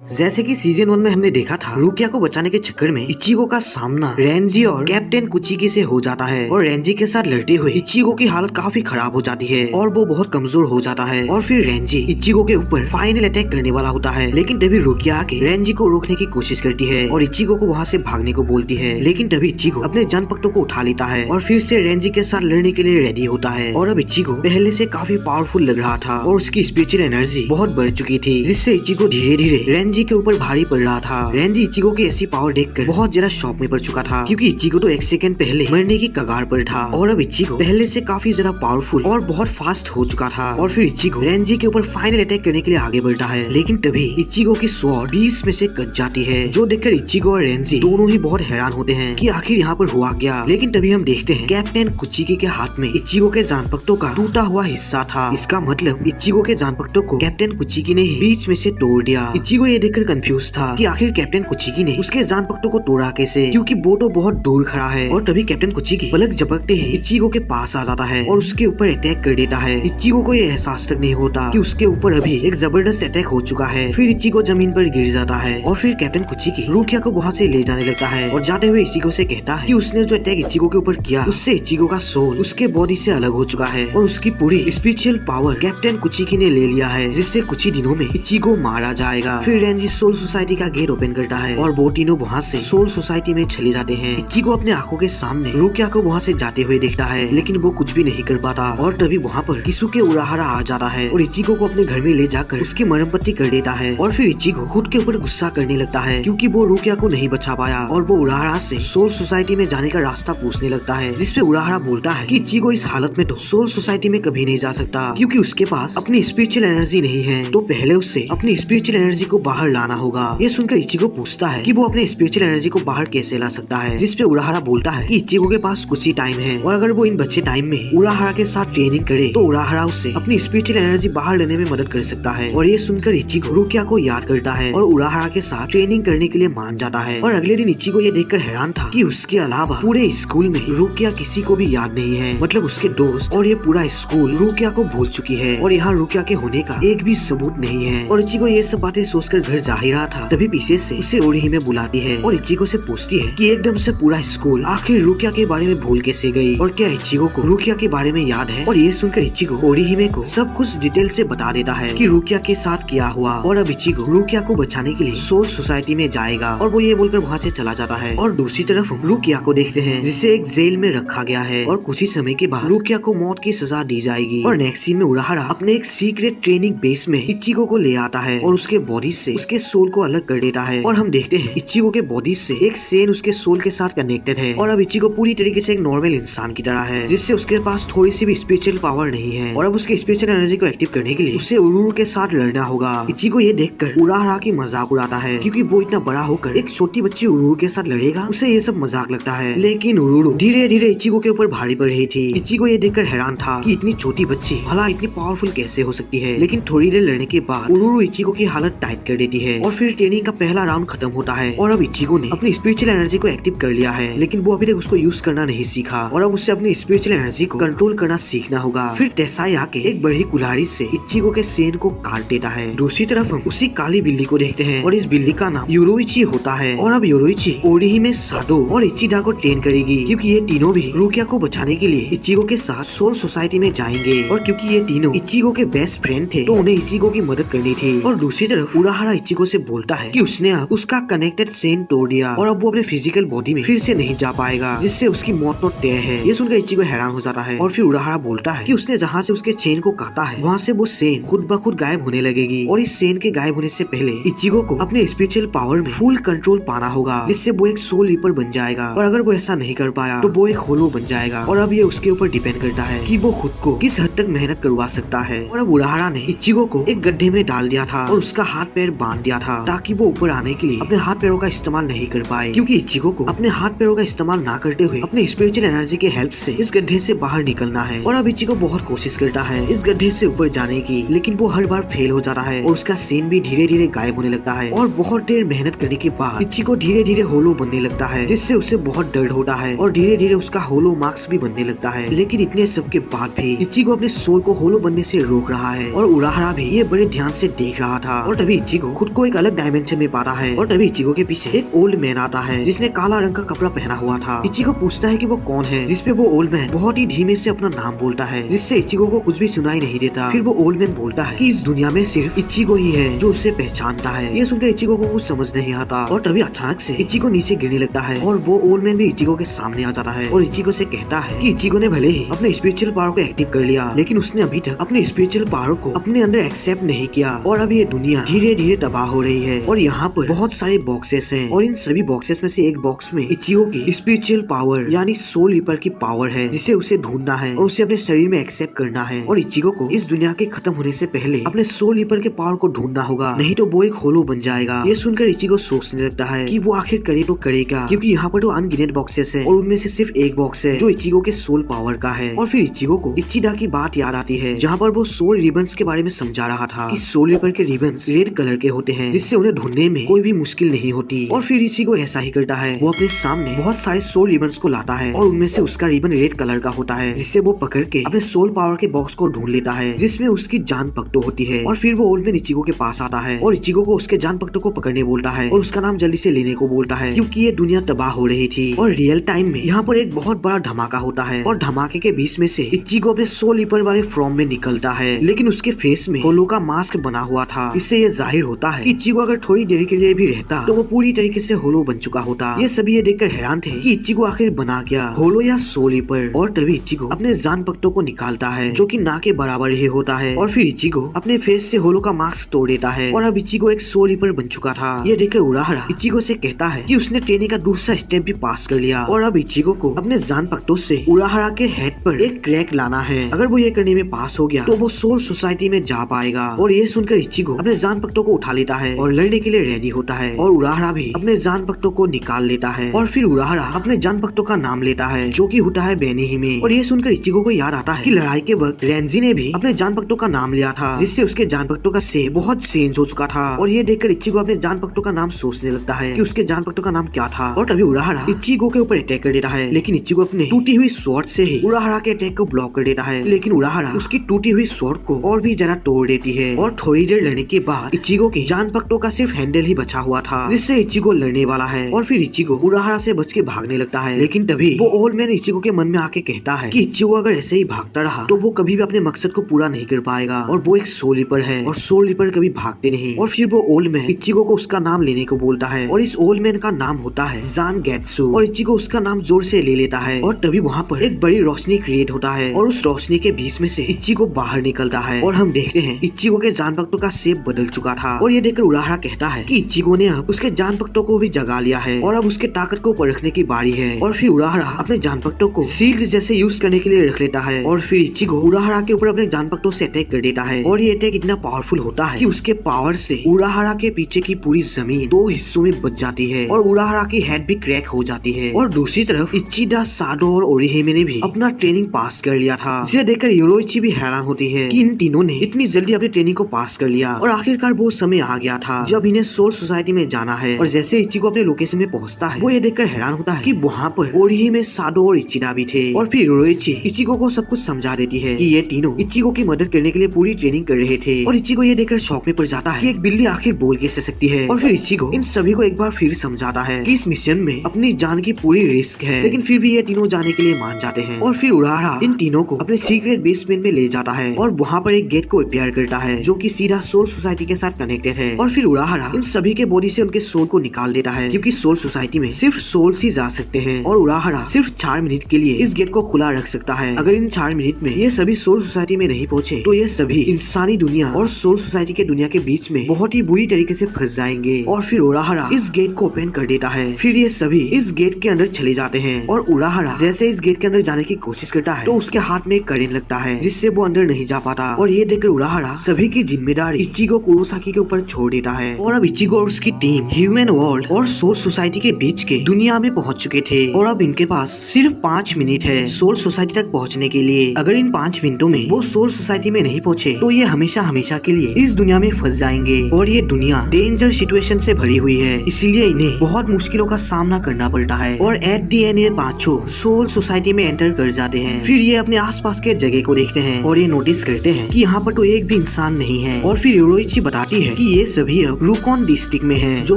जैसे कि सीजन 1 में हमने देखा था, रुकिया को बचाने के चक्कर में इचिगो का सामना रेंजी और कैप्टन कुचिकी से हो जाता है और रेंजी के साथ लड़ते हुए इचिगो की हालत काफी खराब हो जाती है और वो बहुत कमजोर हो जाता है। और फिर रेंजी इचिगो के ऊपर फाइनल अटैक करने वाला होता है, लेकिन तभी रुकिया आके रेंजी को रोकने की कोशिश करती है और इचिगो को वहाँ से भागने को बोलती है, लेकिन तभी इचिगो अपने जान पट्टों को उठा लेता है और फिर से रेंजी के साथ लड़ने के लिए रेडी होता है। और अब इचिगो पहले से काफी पावरफुल लग रहा था और उसकी स्पिरिचुअल एनर्जी बहुत बढ़ चुकी थी, जिससे इचिगो धीरे धीरे रेंजी के ऊपर भारी पड़ रहा था। रेंजी इचिगो की ऐसी पावर देखकर बहुत ज्यादा शॉक में पड़ चुका था, क्योंकि इचिगो तो एक सेकंड पहले मरने की कगार पर था और अब इचिगो पहले से काफी ज्यादा पावरफुल और बहुत फास्ट हो चुका था। और फिर इचिगो रेंजी के ऊपर फाइनल अटैक करने के लिए आगे बढ़ता है, लेकिन तभी इचिगो की स्वॉर्ड 20 में से कट जाती है, जो देखकर इचिगो और रेंजी दोनों ही बहुत हैरान होते हैं कि आखिर यहाँ पर हुआ क्या। लेकिन तभी हम देखते हैं कैप्टन कुचिकी के हाथ में इचिगो के जानपट्टों का टूटा हुआ हिस्सा था। इसका मतलब इचिगो के जानपट्टों को कैप्टन कुचिकी ने ही बीच में से तोड़ दिया। इचिगो ये देखकर कंफ्यूज था कि आखिर कैप्टन कुचिकी ने उसके जानपट्टों को तोड़ा कैसे, क्योंकि वो तो बहुत दूर खड़ा है। और तभी कैप्टन कुचिकी पलक झपकते ही इचिगो के पास आ जाता है और उसके ऊपर अटैक कर देता है। इचिगो को ये एहसास तक नहीं होता कि उसके ऊपर अभी एक जबरदस्त अटैक हो चुका है। फिर इचिगो जमीन पर गिर जाता है और फिर कैप्टन कुचिकी रुकिया को वहाँ से ले जाने लगता है और जाते हुए इचिगो से कहता है कि उसने जो अटैक इचिगो के ऊपर किया, उससे इचिगो का सोल उसके बॉडी से अलग हो चुका है और उसकी पूरी स्पिरिचुअल पावर कैप्टन कुचिकी ने ले लिया है, जिससे कुछ ही दिनों में इचिगो मारा जाएगा। फिर रेंजी सोल सोसाइटी का गेट ओपन करता है और वो तीनों वहाँ से सोल सोसाइटी में चले जाते हैं। इचिगो अपने आंखों के सामने रुकिया को वहाँ से जाते हुए देखता है, लेकिन वो कुछ भी नहीं कर पाता। और तभी वहाँ पर किसुके उराहारा आ जाता है और इचिगो को अपने घर में ले जाकर उसकी मरम्मती कर देता है। और फिर इचिगो खुद के ऊपर गुस्सा करने लगता है, क्योंकि वो रुकिया को नहीं बचा पाया और वो उराहारा से सोल सोसाइटी में जाने का रास्ता पूछने लगता है, जिसपे उराहारा बोलता है कि इचिगो इस हालत में तो सोल सोसाइटी में कभी नहीं जा सकता, क्योंकि उसके पास अपनी स्पिरिचुअल एनर्जी नहीं है, तो पहले उससे अपनी स्पिरिचुअल एनर्जी को बाहर लाना होगा। ये सुनकर इचिगो पूछता है कि वो अपने स्पिरिचुअल एनर्जी को बाहर कैसे ला सकता है, जिसपे उराहारा बोलता है कि इचिगो के पास कुछ ही टाइम है और अगर वो इन बच्चे टाइम में उराहारा के साथ ट्रेनिंग करे तो उराहारा उससे अपनी स्पिरिचुअल एनर्जी बाहर लेने में मदद कर सकता है। और ये सुनकर इचिगो रुकिया को याद करता है और उराहारा के साथ ट्रेनिंग करने के लिए मान जाता है। और अगले दिन इचिगो ये देखकर हैरान था कि उसके अलावा पूरे स्कूल में रुकिया किसी को भी याद नहीं है, मतलब उसके दोस्त और ये पूरा स्कूल रुकिया को भूल चुकी है और यहाँ रुकिया के होने का एक भी सबूत नहीं है। और इचिगो ये सब बातें सोचकर घर जा ही रहा था, तभी पीछे से उसे ओरिहिमे बुलाती है और इचिगो से पूछती है कि एकदम से पूरा स्कूल आखिर रुकिया के बारे में भूल कैसे गई और क्या इचिगो को रुकिया के बारे में याद है। और ये सुनकर इचिगो ओरिहिमे को सब कुछ डिटेल से बता देता है कि रुकिया के साथ क्या हुआ और अब इचिगो रुकिया को बचाने के लिए सोल सोसाइटी में जाएगा और वो ये बोलकर वहाँ से चला जाता है। और दूसरी तरफ हम रुकिया को देखते हैं, जिसे एक जेल में रखा गया है और कुछ ही समय के बाद रुकिया को मौत की सजा दी जाएगी। और नेक्स्ट सीन में उराहारा अपने एक सीक्रेट ट्रेनिंग बेस में इचिगो को ले आता है और उसके बॉडी से उसके सोल को अलग कर देता है। और हम देखते हैं इचिगो के बॉडी से एक सेन उसके सोल के साथ कनेक्टेड है और अब इचिगो पूरी तरीके से एक नॉर्मल इंसान की तरह है, जिससे उसके पास थोड़ी सी भी स्पिरिचुअल पावर नहीं है। और अब उसके स्पिरिचुअल एनर्जी को एक्टिव करने के लिए उसे उरुरु के साथ लड़ना होगा। इचिगो ये देखकर उराहारा की मजाक उड़ाता है, क्योंकि वो इतना बड़ा होकर एक छोटी बच्ची उरुरु के साथ लड़ेगा, उसे ये सब मजाक लगता है। लेकिन उरुरु धीरे धीरे इचिगो के ऊपर भारी पड़ रही थी। इचिगो ये देखकर हैरान था कि इतनी छोटी बच्ची भला इतनी पावरफुल कैसे हो सकती है। लेकिन थोड़ी देर लड़ने के बाद उरुरु इचिगो की हालत टाइट कर देती है और फिर ट्रेनिंग का पहला राउंड खत्म होता है। और अब इचिगो ने अपनी स्पिरिचुअल एनर्जी को एक्टिव कर लिया है, लेकिन वो अभी तक उसको यूज करना नहीं सीखा और अब उसे अपनी स्पिरिचुअल एनर्जी को कंट्रोल करना सीखना होगा। फिर टेसाई आके एक बड़ी कुल्हाड़ी से इचिगो के सेन को काट देता है। दूसरी तरफ हम उसी काली बिल्ली को देखते हैं और इस बिल्ली का नाम योरोइची होता है। और अब योरोइची ओरिहिमे, साडो और इचिडा को ट्रेन करेगी, क्योंकि ये तीनों भी रुकिया को बचाने के लिए इचिगो के साथ सोल सोसाइटी में जाएंगे। और क्योंकि ये तीनों इचिगो के बेस्ट फ्रेंड थे, तो उन्हें इचिगो की मदद करनी थी। और दूसरी तरफ उराहारा इचिगो से बोलता है कि उसने अब उसका कनेक्टेड सेन तोड़ दिया और अब वो अपने फिजिकल बॉडी में फिर से नहीं जा पाएगा, जिससे उसकी मौत तो तय है। ये सुनकर इचिगो हैरान हो जाता है और फिर उराहारा बोलता है कि उसने जहाँ से उसके चेन को काटा है, वहाँ से वो सेन खुद ब खुद गायब होने लगेगी। और इस सेन के गायब होने से पहले इचिगो को अपने स्पिरिचुअल पावर में फुल कंट्रोल पाना होगा, जिससे वो एक सोल रीपर बन जाएगा। और अगर वो ऐसा नहीं कर पाया तो वो एक होलो बन जाएगा। और अब ये उसके ऊपर डिपेंड करता है कि वो खुद को किस हद तक मेहनत करवा सकता है। और अब उराहारा ने इचिगो को एक गड्ढे में डाल दिया था और उसका हाथ पैर बांध दिया था, ताकि वो ऊपर आने के लिए अपने हाथ पैरों का इस्तेमाल नहीं कर पाए, क्योंकि इचिगो को अपने हाथ पैरों का इस्तेमाल ना करते हुए अपने स्पिरिचुअल एनर्जी के हेल्प से इस गड्ढे से बाहर निकलना है। और अब इचिगो बहुत कोशिश करता है इस गड्ढे से ऊपर जाने की, लेकिन वो हर बार फेल हो जाता है और उसका सेन भी धीरे धीरे गायब होने लगता है। और बहुत देर मेहनत करने के बाद इचिगो धीरे धीरे होलो बनने लगता है, जिससे उसे बहुत डर होता है और धीरे धीरे उसका होलो मार्क्स भी बनने लगता है। लेकिन इतने सब के बाद भी इचिगो अपने सोल को होलो बनने से रोक रहा है और उराहारा भी ये बड़े ध्यान से देख रहा था। और तभी इचिगो खुद को एक अलग डायमेंशन में पाता है और तभी इचिगो के पीछे एक ओल्ड मैन आता है जिसने काला रंग का कपड़ा पहना हुआ था। इचिगो पूछता है कि वो कौन है, जिसपे वो ओल्ड मैन बहुत ही धीमे से अपना नाम बोलता है जिससे इचिगो को कुछ भी सुनाई नहीं देता। फिर वो ओल्ड मैन बोलता है कि इस दुनिया में सिर्फ इचिगो ही है जो उसे पहचानता है। ये सुनकर इचिगो को कुछ समझ नहीं आता और तभी अचानक से इचिगो नीचे गिरने लगता है और वो ओल्ड मैन भी इचिगो के सामने आ जाता है और इचिगो से कहता है कि इचिगो ने भले ही अपने स्पिरिचुअल पावर को एक्टिव कर लिया लेकिन उसने अभी तक अपने स्पिरिचुअल पावर को अपने अंदर एक्सेप्ट नहीं किया और अब ये दुनिया धीरे धीरे तबाह हो रही है। और यहाँ पर बहुत सारे बॉक्सेस हैं और इन सभी बॉक्सेस में से एक बॉक्स में इचिगो की स्पिरिचुअल पावर यानी सोल रीपर की पावर है जिसे उसे ढूंढना है और उसे अपने शरीर में एक्सेप्ट करना है। और इचिगो को इस दुनिया के खत्म होने से पहले अपने सोल रीपर के पावर को ढूंढना होगा, नहीं तो वो एक होलो बन जाएगा। ये सुनकर इचिगो सोचने लगता है कि वो आखिर करे तो करेगा, क्योंकि यहाँ पर तो अनगिनत बॉक्सेस हैं और उनमें से सिर्फ एक बॉक्स है जो इचिगो के सोल पावर का है। और फिर इचिगो को इचिडा की बात याद आती है जहाँ पर वो सोल रिबन्स के बारे में समझा रहा था कि सोल रीपर के रिबन्स रेड कलर के होते हैं जिससे उन्हें ढूंढने में कोई भी मुश्किल नहीं होती। और फिर इचिगो ऐसा ही करता है, वो अपने सामने बहुत सारे सोल रिबन्स को लाता है और उनमें से उसका रिबन रेड कलर का होता है जिससे वो पकड़ के अपने सोल पावर के बॉक्स को ढूंढ लेता है जिसमें उसकी जान पकड़ो होती है। और फिर वो ओल्ड मैन इचिगो के पास आता है और इचिगो को उसके जान पकड़ो को पकड़ने बोलता है और उसका नाम जल्दी से लेने को बोलता है क्योंकि ये दुनिया तबाह हो रही थी। और रियल टाइम में यहाँ पर एक बहुत बड़ा धमाका होता है और धमाके के बीच में से इचिगो अपने सोल रीपर वाले फॉर्म में निकलता है लेकिन उसके फेस में होलो का मास्क बना हुआ था। इससे ये जाहिर होता है कि इचिगो अगर थोड़ी देर के लिए भी रहता तो वो पूरी तरीके से होलो बन चुका होता। ये सभी ये देखकर हैरान थे कि इचिगो आखिर बना क्या, होलो या सोल रीपर। और तभी इचिगो अपने जान पकड़ो को निकालता है जो कि ना के बराबर ही होता है और फिर इचिगो अपने फेस से होलो का मास्क तोड़ देता है और अब इचिगो एक सोल रीपर बन चुका था। ये देखकर उराहरा इचिगो से कहता है कि उसने ट्रेनिंग का दूसरा स्टेप भी पास कर लिया और अब इचिगो को अपने जान पकड़ो से उराहरा के हेड पर एक क्रैक लाना है। अगर वो ये करने में पास हो गया तो वो सोल सोसाइटी में जा पाएगा। और ये सुनकर इचिगो अपने जान पकड़ो को उठा लेता है और लड़ने के लिए रेडी होता है और उराहरा भी अपने जान पकड़ो को निकाल लेता है और फिर उराहरा अपने जान पकड़ो का नाम लेता है जो कि होता है बेनीहिमे। और ये सुनकर इचिगो को याद आता है कि लड़ाई के वक्त रेंजी ने भी अपने जान पकड़ो का नाम लिया था जिससे उसके जान पकड़ो का से बहुत चेंज हो चुका था। और ये देखकर इचिगो अपने जान पकड़ो का नाम सोचने लगता है कि उसके जान पकड़ो का नाम क्या था। और तभी उराहरा इचिगो के ऊपर अटैक कर देता है लेकिन इचिगो अपने टूटी हुई स्वॉर्ड से ही उराहरा के अटैक को ब्लॉक कर देता है लेकिन उराहरा उसकी टूटी हुई स्वॉर्ड को और भी ज्यादा तोड़ देती है। और थोड़ी देर लड़ने के बाद इचिगो के जान पकड़ो का सिर्फ हैंडल ही बचा हुआ था जिससे इचिगो लड़ने वाला है। और फिर इचिगो उराहरा से बच के भागने लगता है लेकिन तभी वो ओल्ड मैन इचिगो के मन में आके कहता है कि इचिगो अगर ऐसे ही भागता रहा तो वो कभी भी अपने मकसद को पूरा नहीं कर पाएगा और वो एक सोल रीपर है और सोल रीपर कभी भागते नहीं। और फिर वो ओल्ड मैन इचिगो को उसका नाम लेने को बोलता है और इस ओल्ड मैन का नाम होता है ज़ानगेत्सु और इचिगो उसका नाम जोर से ले लेता है। और तभी वहाँ पर एक बड़ी रोशनी क्रिएट होता है और उस रोशनी के बीच में से इचिगो बाहर निकलता है और हम देखते हैं इचिगो के जान पकड़ो का शेप बदल चुका था। और ये देखकर उराहरा कहता है कि इचिगो ने अब उसके जान पकड़ो को भी जगा लिया है और अब उसके ताकत को परखने की बारी है। और फिर उराहरा अपने जान पकड़ो को शील्ड जैसे यूज करने के लिए रख लेता है और फिर इचिगो उराहरा के ऊपर अपने जान पकड़ो से अटैक कर देता है। और ये अटैक इतना पावरफुल होता है कि उसके पावर से उराहरा के पीछे की पूरी जमीन 2 हिस्सों में बच जाती है और उराहरा की हेड भी क्रैक हो जाती है। और दूसरी तरफ इचिडा, साडो और ओरिहिमे ने भी अपना ट्रेनिंग पास कर लिया था जिसे देखकर योरोइची भी हैरान होती है कि इन तीनों ने इतनी जल्दी अपनी ट्रेनिंग को पास कर लिया और आखिरकार वो समय आ गया था जब इन्हें सोल सोसाइटी में जाना है। और जैसे इचिगो अपने लोकेशन में पहुंचता है वो ये देखकर हैरान होता है कि वहाँ पर ओरिहिमे, साडो और इचिडा भी थे। और फिर योरोइची इचिगो को सब कुछ समझा देती है कि ये तीनों इचिगो की मदद करने के लिए पूरी ट्रेनिंग कर रहे थे। और इचिगो ये देखकर शॉक में पड़ जाता है कि एक बिल्ली आखिर बोल कैसे सकती है। और फिर इचिगो इन सभी को एक बार फिर समझाता है कि इस मिशन में अपनी जान की पूरी रिस्क है लेकिन फिर भी ये तीनों जाने के लिए मान जाते हैं। और फिर उराहरा इन तीनों को अपने सीक्रेट बेसमेंट में ले जाता है और वहाँ पर एक गेट को रिपेयर करता है जो कि सीधा सोल सोसाइटी के साथ कनेक्टेड है। और फिर उराहरा इन सभी के बॉडी से उनके सोल को निकाल देता है क्योंकि सोल सोसाइटी में सिर्फ सोल्स ही जा सकते हैं और उराहरा सिर्फ 4 मिनट के लिए इस गेट को खुला रख सकता है। अगर इन 4 मिनट में ये सभी सोल सोसाइटी में नहीं पहुंचे तो ये सभी इंसानी दुनिया और सोल सोसाइटी के दुनिया के बीच में बहुत ही बुरी तरीके से फंस जाएंगे। और फिर उराहरा इस गेट को ओपन कर देता है। फिर ये सभी इस गेट के अंदर चले जाते हैं और उराहरा जैसे इस गेट के अंदर जाने की कोशिश करता है तो उसके हाथ में करंट लगता है जिससे वो अंदर नहीं जा पाता। और ये देखकर उराहरा सभी की जिम्मेदारी इचिगो कुरोसाकी के ऊपर छोड़ देता है। और अब इचिगो और उसकी टीम ह्यूमन वर्ल्ड और सोल सोसाइटी के बीच के दुनिया में पहुंच चुके थे और अब इनके पास सिर्फ 5 मिनट है सोल सोसाइटी तक पहुंचने के लिए। अगर इन 5 मिनटों में वो सोल सोसाइटी में नहीं पहुंचे तो ये हमेशा हमेशा के लिए इस दुनिया में फंस जाएंगे और ये दुनिया डेंजर सिचुएशन से भरी हुई है इसलिए इन्हें बहुत मुश्किलों का सामना करना पड़ता है। और एट दी एंड ये पांचों सोल सोसाइटी में एंटर कर जाते हैं। फिर ये अपने आसपास के जगह को देखते हैं और ये नोटिस करते हैं कि यहाँ पर तो एक भी इंसान नहीं है। और फिर योरोइची बताती है कि ये सभी अब रुकॉन डिस्ट्रिक्ट में है, जो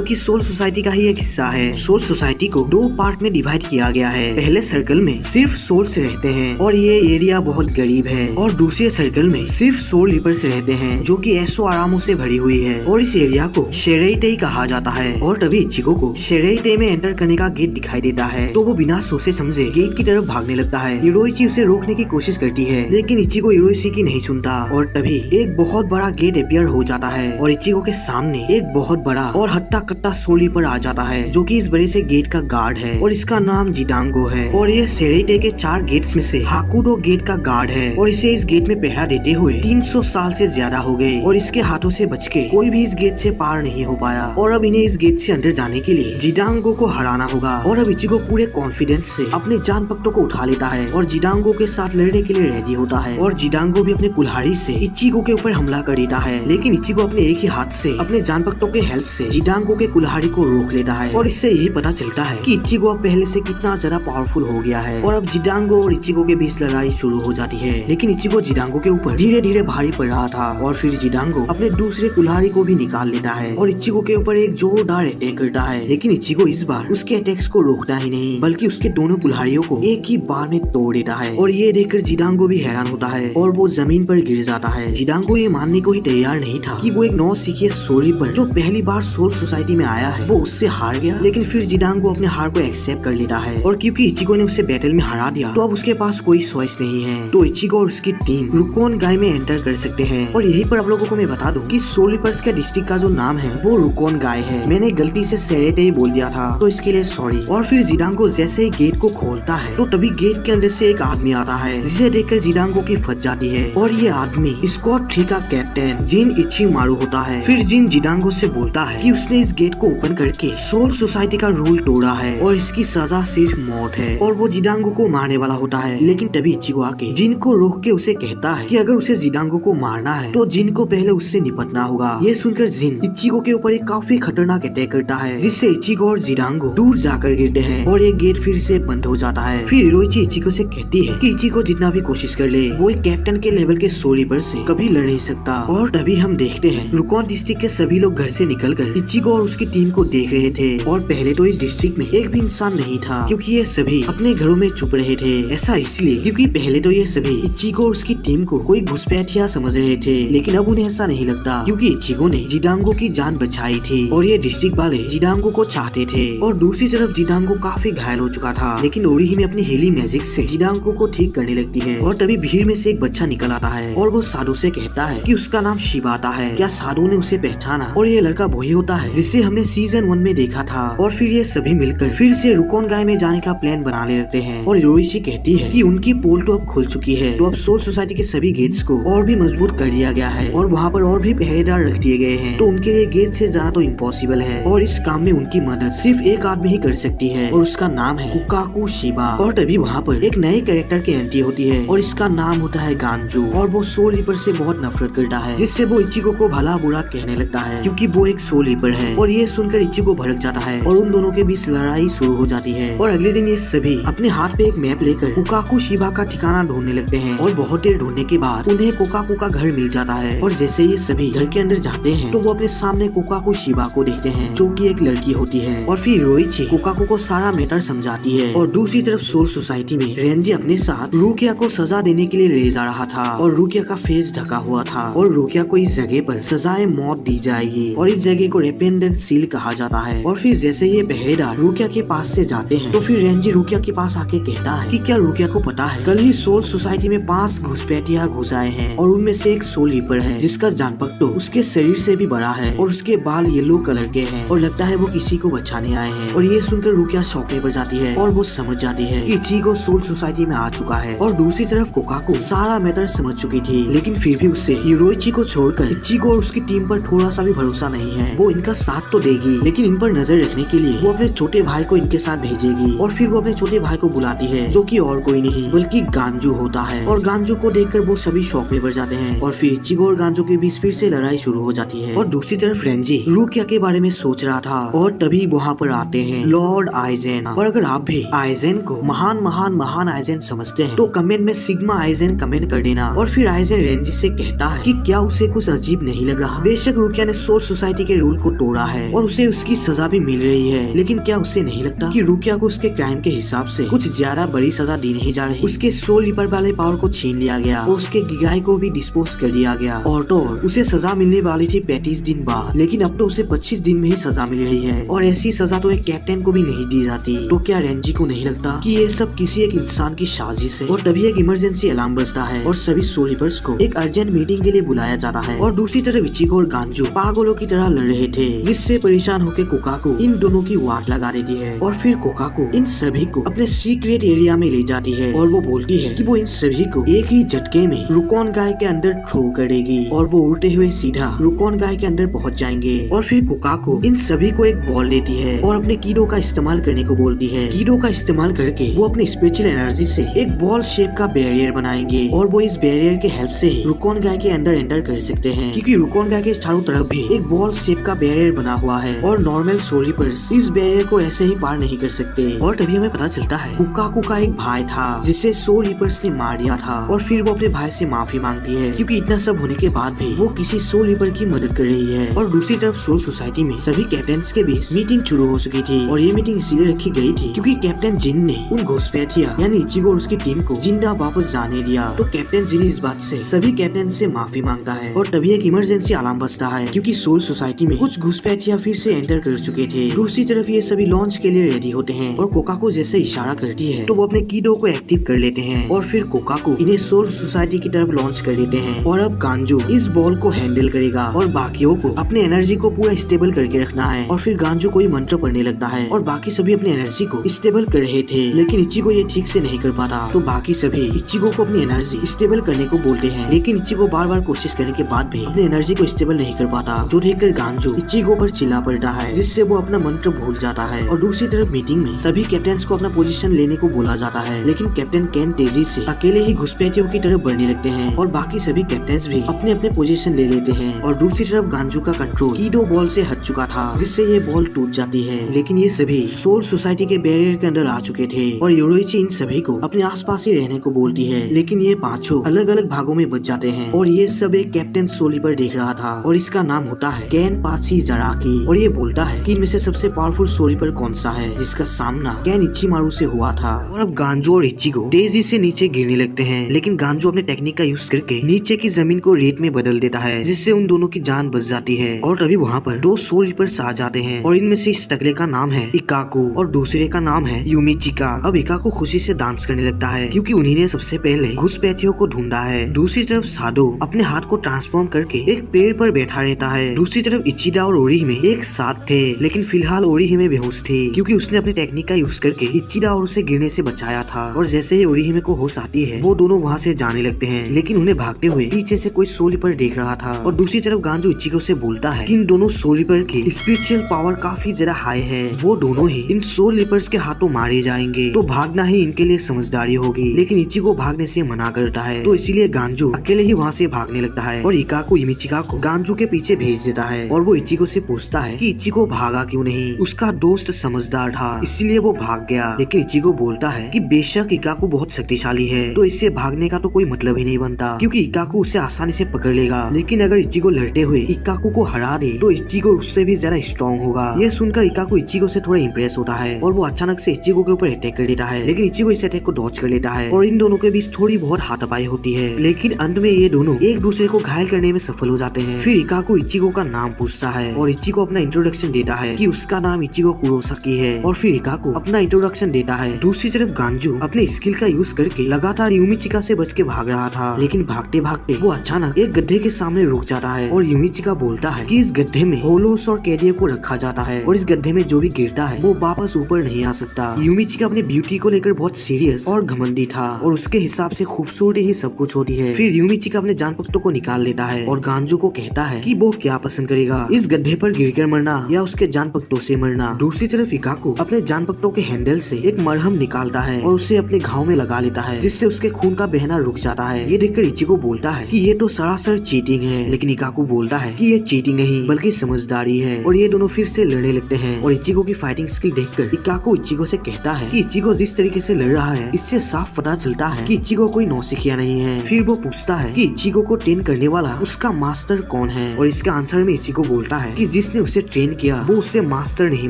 कि सोल सोसाइटी का ही एक हिस्सा है। सोल सोसाइटी को 2 पार्ट में डिवाइड किया गया है। पहले सर्कल में सिर्फ सोल्स रहते हैं और ये एरिया बहुत गरीब है, और दूसरे सर्कल में सिर्फ सोल रीपर्स रहते हैं, जो कि ऐशो आरामों से भरी हुई है। और इस एरिया को शेरेइटे कहा जाता है। और तभी इचिको को शेरेइटे में एंटर करने का गेट दिखाई देता है, तो वो बिना सोचे समझे गेट की तरफ भागने लगता है। हिरोइची उसे रोकने की कोशिश करती है, लेकिन इचिको हिरोइची की नहीं सुनता। और तभी एक बहुत बड़ा गेट अपीयर हो जाता है और इचिको के सामने एक बहुत बड़ा और हट्टा कट्टा सोल रीपर आ जाता है, जो कि इस बड़े से गेट का गार्ड है और इसका नाम जिडांगो है। और ये शेरेइटे के 4 गेट्स में से हाकुडो गेट का गार्ड है और इसे इस गेट में पहरा देते हुए 300 साल से ज्यादा हो गए और इसके हाथों से बच के कोई भी इस गेट से पार नहीं हो पाया। और अब इन्हें इस गेट से अंदर जाने के लिए जिडांगो को हराना होगा। और अब इचिको पूरे कॉन्फिडेंस से अपने जान पट्टों को उठा लेता है और जिडांगो के साथ लड़ने के लिए रेडी होता है। और जिडांगो भी अपने कुल्हाड़ी से इचिको के ऊपर हमला कर देता है, लेकिन इचिको अपने एक ही हाथ से अपने जान पट्टों के हेल्प से जिडांगो के कुल्हाड़ी को रोक लेता है। और इससे यही पता चलता है कि इचिको अब पहले से कितना ज्यादा पावरफुल हो गया है। और अब जिडांगो और इचिको के बीच लड़ाई शुरू हो जाती है, लेकिन इचिको जिडांगो के ऊपर धीरे धीरे भारी पड़ रहा था। और फिर जिडांगो अपने दूसरे कुल्हाड़ी को भी निकाल लेता है और इचिको के ऊपर एक जोरदार अटैक करता है, लेकिन इचिको इस बार उसके अटैक्स को रोकता ही नहीं, बल्कि उसके दोनों कुल्हाड़ियों को एक ही बार में तोड़ देता है। और ये देखकर जिडांगो भी हैरान होता है और वो जमीन पर गिर जाता है। जिडांगो ये मानने को ही तैयार नहीं था कि वो एक नौसिखिए सोल रीपर जो पहली बार सोल सोसाइटी में आया है वो उससे हार गया, लेकिन फिर जिडांगो अपने हार को एक्सेप्ट कर लेता है। और क्योंकि इचिको ने उसे बैटल में हरा दिया, तो अब उसके पास कोई चॉइस नहीं है, तो इचिको और उसकी टीम रुकॉन गाय में एंटर कर सकते हैं। और यही पर आप लोगों को मैं बता दूं कि सोल रीपर्स के डिस्ट्रिक्ट का जो नाम है वो रुकॉन गाय है। मैंने गलती से शेरेइटे ही बोल दिया था, तो इसके लिए सॉरी। और फिर जिडांगो जैसे ही गेट को खोलता है, तो तभी गेट के अंदर से एक आदमी आता है, जिसे देखकर जिडांगो की फट जाती है। और ये आदमी स्क्वाड 3 का कैप्टन जिन इचिमारू होता है। फिर जिन जिडांगो से बोलता है कि उसने इस गेट को ओपन करके सोल सोसाइटी का रूल तोड़ा है और इसकी सजा सिर्फ मौत है, और वो जिडांगो को मारने वाला होता है। लेकिन तभी इचिको आके जिन को रोक के उसे कहता है कि अगर उसे जिडांगो को मारना है तो जिन को पहले उससे निपटना होगा। ये सुनकर जिन इचिको के ऊपर एक काफी खतरनाक अटैक करता है, जिससे इचिको और जिडांगो दूर जाकर गिरते हैं और ये गेट फिर से बंद हो जाता है। फिर हिरोइची इचिको से कहती है कि इचिको जितना भी कोशिश कर ले, वो एक कैप्टन के लेवल के सोल रीपर से कभी लड़ नहीं सकता। और तभी हम देखते हैं रुकॉन डिस्ट्रिक्ट के सभी लोग घर से निकलकर इचिको और उसकी टीम को देख रहे थे। और पहले तो इस डिस्ट्रिक्ट में एक भी इंसान नहीं था, क्योंकि ये सभी अपने घरों में छुप रहे थे। ऐसा इसलिए क्योंकि पहले तो ये सभी इचिको और उसकी टीम को कोई घुसपैठिया समझ रहे थे, लेकिन अब उन्हें ऐसा नहीं लगता, क्योंकि इचिको ने जिडांगो की जान बचाई थी और ये डिस्ट्रिक्ट वाले जिडांगो को चाहते थे। और दूसरी तरफ जिडांगो काफी घायल हो चुका था, लेकिन ओरिहिमे अपनी हीलिंग मैजिक से जिडांगो को ठीक करने लगती है। और तभी भीड़ में से एक बच्चा निकल आता है और वो साधु से कहता है कि उसका नाम शिबाता है। क्या साधु ने उसे पहचाना? और ये लड़का वही होता है जिसे हमने सीजन 1 में देखा था। और फिर ये सभी मिलकर फिर से रुकॉन गाय में जाने का प्लान बनाने लगते हैं। और हिरोइची कहती है कि उनकी पोल तो अब खुल चुकी है, तो अब सोल सोसाइटी के सभी गेट्स को और भी मजबूत कर दिया गया है और वहाँ पर और भी पहरेदार रख दिए गए हैं, तो उनके लिए गेट से जाना तो इम्पॉसिबल है। और इस काम में उनकी मदद सिर्फ एक आदमी ही कर सकती है और उसका नाम है कुकाकू शिबा। और तभी वहाँ पर एक नए कैरेक्टर की एंट्री होती है और इसका नाम होता है गांजू। और वो सोल रीपर से बहुत नफरत करता है, जिससे वो इचिको को भला बुरा कहने लगता है, क्योंकि वो एक सोल रीपर है। और ये सुनकर इचिको भड़क जाता है और उन दोनों के बीच लड़ाई शुरू हो जाती है। और अगले दिन ये सभी अपने हाथ पे एक मैप लेकर कुकाकू शिबा का ठिकाना ढूंढने लगते हैं। और बहुत देर ढूंढने के बाद उन्हें कुकाकू का घर मिल जाता है। और जैसे ये सभी घर के अंदर जाते हैं, तो वो अपने सामने कुकाकू शिबा को देखते हैं, जो कि एक लड़की होती है। और फिर हिरोइची कुकाकू को सारा मैटर समझाती है। और दूसरी तरफ सोल सोसाइटी में रेंजी अपने साथ रुकिया को सजा देने के लिए ले जा रहा था और रुकिया का फेस ढका हुआ था। और रुकिया को इस जगह पर सजाए मौत दी जाएगी और इस जगह को रेपेंडेंट सील कहा जाता है। और फिर जैसे ये पहरेदार रुकिया के पास से जाते हैं, तो फिर रेंजी रुकिया के पास आके कहता है कि क्या रुकिया को पता है, कल ही सोल सोसाइटी में 5 घुसपैठिया घुस आए हैं और उनमें से एक सोल रीपर है, जिसका जानपट्टो उसके शरीर से भी बड़ा है और उसके बाल येलो कलर के हैं और लगता है वो किसी को बचाने आए हैं। और ये सुनकर रुकिया शॉक में पड़ जाती है और वो समझ जाती है कि इचिको सोल सोसाइटी में आ चुका है। और दूसरी तरफ कुकाकू सारा मैटर समझ चुकी थी, लेकिन फिर भी उससे हिरोइची को छोड़कर इचिको और उसकी टीम पर थोड़ा सा भी भरोसा नहीं है। वो इनका साथ तो देगी, लेकिन इन पर नजर रखने के लिए वो अपने छोटे भाई को इनके साथ भेजेगी। और फिर वो अपने छोटे भाई को बुलाती है, जो कि और कोई नहीं बल्कि गांजू होता है। और गांजू को देखकर वो सभी शॉक में पड़ जाते हैं और फिर इचिको और गांजू के बीच फिर से लड़ाई शुरू हो जाती है। और दूसरी तरफ रेंजी रुकिया के बारे में सोच रहा था और तभी वहाँ पर आते हैं लॉर्ड आइजेन। और अगर आप भी आइजेन को महान महान महान आइजेन समझते हैं, तो कमेंट में सिग्मा आइजेन कमेंट कर देना। और फिर आइजेन रेंजी से कहता है कि क्या उसे कुछ अजीब नहीं लग रहा। वे बेशक रुकिया ने सोल सोसाइटी के रूल को तोड़ा है और उसे उसकी सजा भी मिल रही है, लेकिन क्या उसे नहीं लगता कि रुकिया को उसके क्राइम के हिसाब से कुछ ज्यादा बड़ी सजा दी नहीं जा रही। उसके सोल रीपर वाले पावर को छीन लिया गया और उसके गिगाई को भी डिस्पोज कर दिया गया। और तो उसे सजा मिलने वाली थी 35 दिन बाद, लेकिन अब तो उसे 25 दिन में ही सजा मिल रही है और ऐसी सजा तो एक कैप्टन को भी नहीं दी जाती। तो क्या रेंजी को नहीं लगता कि ये सब किसी एक इंसान की साजिश है? और तभी एक इमरजेंसी अलार्म बजता है और सभी सोल रीपर्स को एक अर्जेंट मीटिंग के लिए बुलाया जाता है। और दूसरी तरफ इचिगो और गांजू पागलों की तरह लड़ रहे थे, जिससे परेशान होकर कोकाको इन दोनों की वाट लगा देती है और फिर कोकाको इन सभी को अपने सीक्रेट एरिया में ले जाती है और वो बोलती है कि वो इन सभी को एक ही झटके में रुकोन गाय के अंदर थ्रो करेगी और वो उड़ते हुए सीधा रुकोन गाय के अंदर पहुंच जाएंगे। और फिर कोकाको इन सभी को एक बॉल देती है और अपने कीडो का इस्तेमाल करने को बोलती है। कीडो का इस्तेमाल करके वो अपनी स्पेशल एनर्जी से एक बॉल शेप का बैरियर बनाएंगे और वो इस बैरियर के हेल्प से ही रुकोन गाय के अंदर एंटर कर सकते हैं, क्योंकि रुकोन गाय के चारों तरफ भी एक बॉल शेप का बैरियर बना हुआ है और नॉर्मल सोल रीपर्स इस बैरियर को ऐसे ही पार नहीं कर सकते। और तभी हमें पता चलता है कोकाको का एक भाई था जिसे सोल रीपर्स ने मार दिया था और फिर वो अपने भाई से माफी मांगती है, क्योंकि इतना सब होने के बाद भी वो किसी सोल रीपर की मदद कर रही है। और दूसरी तरफ सोल सोसाइटी में सभी कैप्टन्स के बीच मीटिंग शुरू हो चुकी थी और ये मीटिंग इसीलिए रखी गई थी क्योंकि कैप्टन जिन ने उन घुसपैठिया यानी इचिगो और उसकी टीम को जिंदा वापस जाने दिया। तो कैप्टन जिन इस बात से सभी कैप्टन से माफी मांगता है और तभी एक इमरजेंसी अलार्म बजता है, क्योंकि सोल सोसाइटी में कुछ घुसपैठिया फिर से एंटर कर चुके थे। दूसरी तरफ ये सभी लॉन्च के लिए रेडी होते हैं और कोकाको जैसे इशारा करती है तो वो अपने कीडो को एक्टिव कर लेते हैं और फिर कोकाको इन्हें सोल सोसाइटी की तरफ लॉन्च कर देते हैं। और अब गांजू इस बॉल को हैंडल करेगा और बाकियों को अपने एनर्जी को पूरा स्टेबल करके रखना है। और फिर गांजू कोई मंत्र पढ़ने लगता है और बाकी सभी अपनी एनर्जी को स्टेबल कर रहे थे, लेकिन इचिगो ये ठीक से नहीं कर पाता। तो बाकी सभी इचिगो को अपनी एनर्जी स्टेबल करने को बोलते हैं, लेकिन इचिगो बार बार कोशिश करने के बाद भी अपनी एनर्जी को स्टेबल नहीं कर पाता, जो देखकर गांजू इचिगो पर चिल्ला पड़ता है, जिससे वो अपना मंत्र भूल जाता है। और दूसरी तरफ मीटिंग में सभी कैप्टन्स को अपना पोजीशन लेने को बोला जाता है, लेकिन कैप्टन केन तेजी से अकेले ही घुसपैठियों की तरफ बढ़ने लगते हैं और बाकी सभी कैप्टन्स भी अपने अपने पोजीशन ले लेते हैं। और दूसरी तरफ गांजू का कंट्रोल कीडो बॉल से हट चुका था, जिससे ये बॉल टूट जाती है, लेकिन ये सभी सोल सोसाइटी के बैरियर के अंदर आ चुके थे और योरोइची इन सभी को अपने आसपास ही रहने को बोलती है, लेकिन ये पांचों अलग अलग भागों में बच जाते हैं। और ये सब एक कैप्टन सोल रीपर देख रहा था और इसका नाम होता है केन पाची जराकी और ये बोलता है कि इनमें से सबसे पावरफुल सोल रीपर कौन सा है जिसका सामना केन इचिमारू से हुआ था। और अब गांजू और इचिगो तेजी से नीचे गिरने लगते हैं, लेकिन गांजू अपने टेक्निक का यूज करके नीचे की जमीन को रेत में बदल देता है, जिससे उन दोनों की जान बच जाती है। और तभी वहाँ पर दो सोल रीपर्स आ जाते हैं और इनमें से इस तगड़े का नाम है इकाको और दूसरे का नाम है यूमिचिका। अब इकाको खुशी से डांस करने लगता है, क्योंकि उन्हीं ने सबसे पहले घुसपैठियों को ढूंढा है। दूसरी तरफ सादो अपने हाथ को ट्रांसफॉर्म करके एक पेड़ पर बैठा रहता है। दूसरी तरफ इचिदा और ओरिहिमे एक साथ थे, लेकिन फिलहाल ओरिहिमे बेहोश थी, क्योंकि उसने अपने टेक्निक का यूज करके इचिदा और उसे गिरने से बचाया था। और जैसे ही ओरिहिमे को होश आती है, वो दोनों वहाँ से जाने लगते हैं, लेकिन उन्हें भागते हुए पीछे से कोई सोल रीपर देख रहा था। और दूसरी तरफ गांजू इचिगो से बोलता है कि इन दोनों सोल रीपर की स्पिरिचुअल पावर काफी ज्यादा हाई है, वो दोनों ही इन सोल रीपर्स के हाथों मारे जाएंगे, तो भागना ही इनके लिए समझदारी होगी। लेकिन इचिगो भागने से मना करता है, तो इसीलिए गांजू अकेले ही वहाँ से भागने लगता है और इकाको यूमिचिका को गांजू के पीछे भेज देता है। और वो इचिगो से पूछता है कि इचिगो भागा क्यों नहीं, उसका दोस्त समझदार था इसीलिए वो भाग गया। लेकिन इचिगो बोलता है कि बेशक इकाको बहुत शक्तिशाली है, तो इससे भागने का तो कोई मतलब ही नहीं बनता, क्योंकि इकाको उसे आसानी से पकड़ लेगा। लेकिन अगर इचिगो लड़ते हुए इकाको को हरा दे तो इचिगो उससे भी ज्यादा स्ट्रॉन्ग होगा। यह सुनकर इकाको इचिगो से थोड़ा इंप्रेस होता है और वो अचानक से इचिगो के ऊपर अटैक कर देता है, लेकिन इचिगो इस अटैक को डॉज कर लेता है और इन दोनों के बीच थोड़ी बहुत हाथापाई होती है, लेकिन अंत में ये दोनों एक दूसरे को घायल करने में सफल हो जाते हैं। फिर इकाको इचिगो का नाम पूछता है और इचिगो अपना इंट्रोडक्शन देता है कि उसका नाम इचिगो कुरोसाकी है और फिर इकाको अपना इंट्रोडक्शन देता है। दूसरी तरफ गांजू अपने स्किल का यूज करके लगातार यूमिचिका से बच के भाग रहा था, लेकिन भागते भागते वो अचानक एक गड्ढे के सामने रुक जाता है और यूमिचिका बोलता है कि इस गड्ढे में होलोस और कैदियों को रखा जाता है और इस गड्ढे में जो भी गिरता है वो वापस ऊपर नहीं आ सकता। यूमिचिका अपने ब्यूटी को लेकर बहुत सीरियस और घमंडी था और उसके हिसाब से खूबसूरती ही सब कुछ होती है। फिर यूमिचिका अपने जान पख्तों को निकाल लेता है और गांजू को कहता है कि वो क्या पसंद करेगा, इस गड्ढे पर गिरकर मरना या उसके जान पख्तों से मरना। दूसरी तरफ इकाको अपने जान पख्तों के हैंडल से एक मरहम निकालता है और उसे अपने घाव में लगा लेता है, जिससे उसके खून का बहना रुक जाता है। ये देखकर इचिगो बोलता है कि ये तो सरासर चीटिंग है, लेकिन इकाको बोलता है कि ये चीटिंग नहीं बल्कि समझदारी है। और ये दोनों फिर से लड़ने लगते हैं और इचिगो की फाइटिंग स्किल देखकर इकाको इचिगो से कहता है कि इचिगो जिस तरीके से लड़ रहा है इससे साफ पता चलता है कि इचिगो कोई नौसिखिया नहीं है। फिर वो पूछता है कि इचिगो को ट्रेन करने वाला उसका मास्टर कौन कौन है, और इसके आंसर में इचिगो बोलता है कि जिसने उसे ट्रेन किया वो उससे मास्टर नहीं